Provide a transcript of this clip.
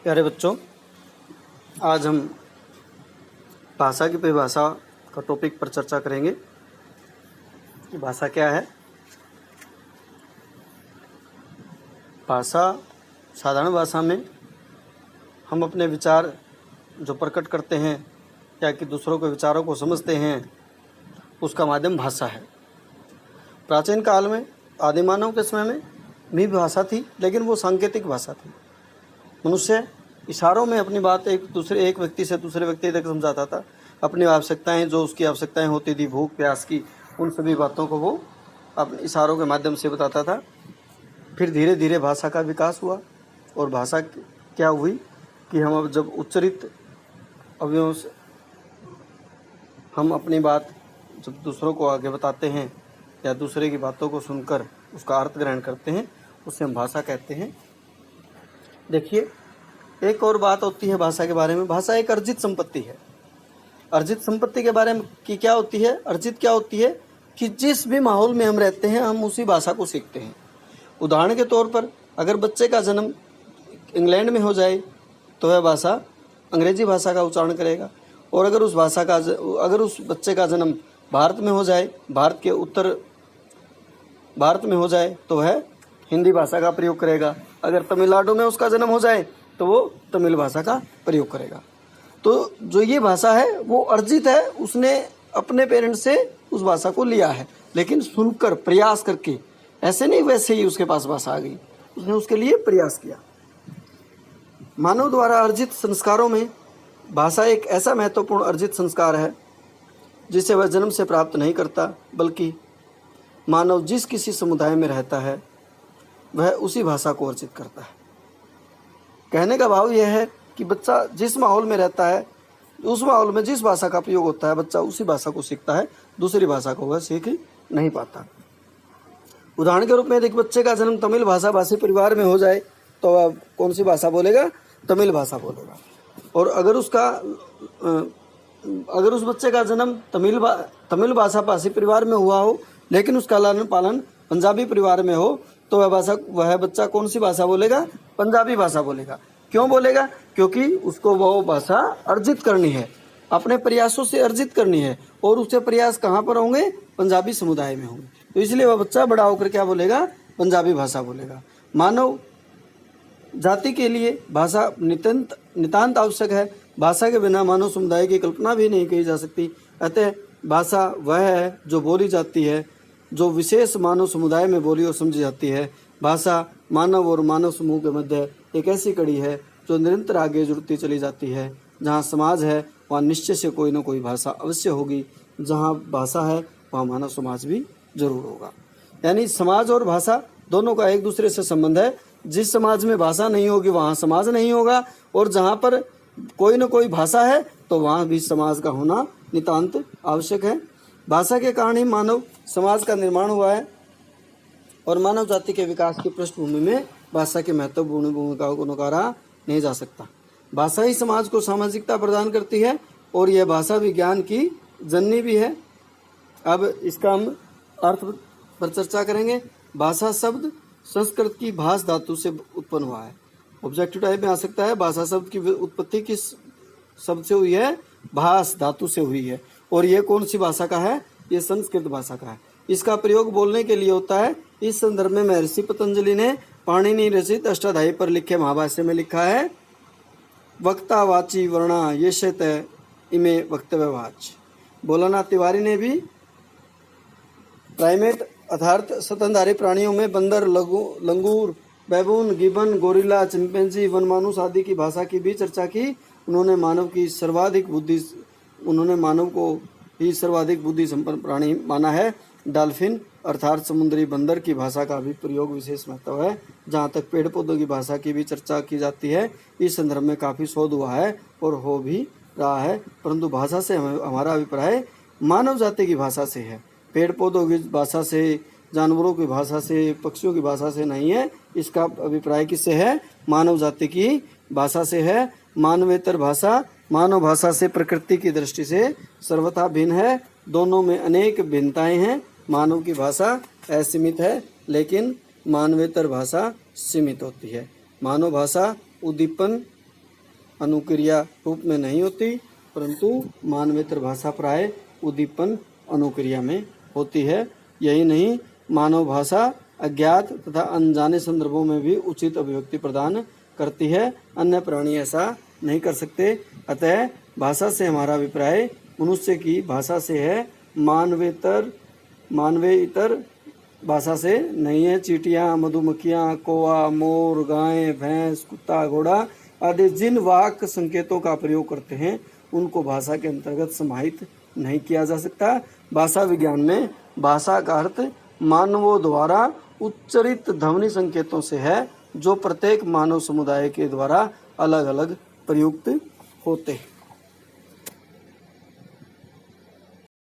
प्यारे बच्चों, आज हम भाषा की परिभाषा का टॉपिक पर चर्चा करेंगे कि भाषा क्या है। भाषा साधारण भाषा में हम अपने विचार जो प्रकट करते हैं या कि दूसरों के विचारों को समझते हैं, उसका माध्यम भाषा है। प्राचीन काल में आदिमानव के समय में भी भाषा थी, लेकिन वो सांकेतिक भाषा थी। मनुष्य इशारों में अपनी बात एक व्यक्ति से दूसरे व्यक्ति तक समझाता था। अपनी आवश्यकताएं, जो उसकी आवश्यकताएं होती थी, भूख प्यास की, उन सभी बातों को वो अपने इशारों के माध्यम से बताता था। फिर धीरे धीरे भाषा का विकास हुआ और भाषा क्या हुई कि हम अब जब उच्चरित अवयवों से हम अपनी बात जब दूसरों को आगे बताते हैं या दूसरे की बातों को सुनकर उसका अर्थ ग्रहण करते हैं, उसे हम भाषा कहते हैं। देखिए, एक और बात होती है भाषा के बारे में। भाषा एक अर्जित संपत्ति है। अर्जित संपत्ति के बारे में कि क्या होती है, अर्जित क्या होती है कि जिस भी माहौल में हम रहते हैं, हम उसी भाषा को सीखते हैं। उदाहरण के तौर पर, अगर बच्चे का जन्म इंग्लैंड में हो जाए तो वह भाषा अंग्रेजी भाषा का उच्चारण करेगा, और अगर उस बच्चे का जन्म भारत में हो जाए, भारत के उत्तर भारत में हो जाए तो वह हिंदी भाषा का प्रयोग करेगा। अगर तमिलनाडु में उसका जन्म हो जाए तो वो तमिल भाषा का प्रयोग करेगा। तो जो ये भाषा है वो अर्जित है, उसने अपने पेरेंट्स से उस भाषा को लिया है, लेकिन सुनकर प्रयास करके, ऐसे नहीं वैसे ही उसके पास भाषा आ गई, उसने उसके लिए प्रयास किया। मानव द्वारा अर्जित संस्कारों में भाषा एक ऐसा महत्वपूर्ण अर्जित संस्कार है जिसे वह जन्म से प्राप्त नहीं करता, बल्कि मानव जिस किसी समुदाय में रहता है वह उसी भाषा को अर्जित करता है। कहने का भाव यह है कि बच्चा जिस माहौल में रहता है, उस माहौल में जिस भाषा का प्रयोग होता है, बच्चा उसी भाषा को सीखता है, दूसरी भाषा को वह सीख नहीं पाता। उदाहरण के रूप में एक बच्चे का जन्म तमिल भाषा भाषी परिवार में हो जाए तो वह कौन सी भाषा बोलेगा? तमिल भाषा बोलेगा। और अगर उस बच्चे का जन्म तमिल भाषा भाषी परिवार में हुआ हो, लेकिन उसका लालन पालन पंजाबी परिवार में हो, तो वह बच्चा कौन सी भाषा बोलेगा? पंजाबी भाषा बोलेगा। क्यों बोलेगा? क्योंकि उसको वो भाषा अर्जित करनी है, अपने प्रयासों से अर्जित करनी है, और उसके प्रयास कहाँ पर होंगे? पंजाबी समुदाय में होंगे। तो इसलिए वह बच्चा बड़ा होकर क्या बोलेगा? पंजाबी भाषा बोलेगा। मानव जाति के लिए भाषा नितांत आवश्यक है। भाषा के बिना मानव समुदाय की कल्पना भी नहीं की जा सकती। अतः भाषा वह है जो बोली जाती है, जो विशेष मानव समुदाय में बोली और समझी जाती है। भाषा मानव और मानव समूह के मध्य एक ऐसी कड़ी है जो निरंतर आगे जुड़ती चली जाती है। जहाँ समाज है वहाँ निश्चय से कोई न कोई भाषा अवश्य होगी। जहाँ भाषा है वहाँ मानव समाज भी जरूर होगा। यानी समाज और भाषा दोनों का एक दूसरे से संबंध है। जिस समाज में भाषा नहीं होगी वहाँ समाज नहीं होगा, और जहाँ पर कोई न कोई भाषा है तो वहाँ भी समाज का होना नितांत आवश्यक है। भाषा के कारण ही मानव समाज का निर्माण हुआ है, और मानव जाति के विकास की पृष्ठभूमि में भाषा की महत्वपूर्ण भूमिका को नकारा नहीं जा सकता। भाषा ही समाज को सामाजिकता प्रदान करती है, और यह भाषा विज्ञान की जननी भी है। अब इसका हम अर्थ पर चर्चा करेंगे। भाषा शब्द संस्कृत की भाष धातु से उत्पन्न हुआ है। ऑब्जेक्टिव टाइप में आ सकता है। भाषा शब्द की उत्पत्ति किस शब्द से हुई है? भाष धातु से हुई है। और यह कौन सी भाषा का है? ये संस्कृत भाषा का है। इसका प्रयोग बोलने के लिए होता है। इस संदर्भ में महर्षि पतंजलि ने पाणिनि रचित अष्टाध्यायी पर लिखे महाभाष्य में लिखा है, वक्ता वाची वर्णा येषत इमे वक्तव्यवाच। भोलानाथ तिवारी ने भी प्राइमेट अर्थात स्तनधारी प्राणियों में बंदर, लंगूर, बैबून, गिबन, गोरिल्ला, चिंपैंजी, वनमानुस आदि की भाषा की भी चर्चा की। उन्होंने मानव को ही सर्वाधिक बुद्धि संपन्न प्राणी माना है। डॉल्फिन अर्थात समुद्री बंदर की भाषा का भी प्रयोग विशेष महत्व है। जहाँ तक पेड़ पौधों की भाषा की भी चर्चा की जाती है, इस संदर्भ में काफ़ी शोध हुआ है और हो भी रहा है, परंतु भाषा से हमारा अभिप्राय मानव जाति की भाषा से है। पेड़ पौधों की भाषा से, जानवरों की भाषा से, पक्षियों की भाषा से नहीं है। इसका अभिप्राय किससे है? मानव जाति की भाषा से है। मानवेतर भाषा मानव भाषा से प्रकृति की दृष्टि से सर्वथा भिन्न है। दोनों में अनेक भिन्नताएं हैं। मानव की भाषा असीमित है, लेकिन मानवेतर भाषा सीमित होती है। मानव भाषा उद्दीपन अनुक्रिया रूप में नहीं होती, परंतु मानवेतर भाषा प्राय उद्दीपन अनुक्रिया में होती है। यही नहीं, मानव भाषा अज्ञात तथा अनजाने संदर्भों में भी उचित अभिव्यक्ति प्रदान करती है, अन्य प्राणी ऐसा नहीं कर सकते। अतः भाषा से हमारा अभिप्राय मनुष्य की भाषा से है, मानवेतर भाषा से नहीं है। चींटियाँ, मधुमक्खियाँ, कौवा, मोर, गाय, भैंस, कुत्ता, घोड़ा आदि जिन वाक संकेतों का प्रयोग करते हैं उनको भाषा के अंतर्गत समाहित नहीं किया जा सकता। भाषा विज्ञान में भाषा का अर्थ मानवों द्वारा उच्चरित ध्वनि संकेतों से है, जो प्रत्येक मानव समुदाय के द्वारा अलग अलग प्रयुक्त होते हैं।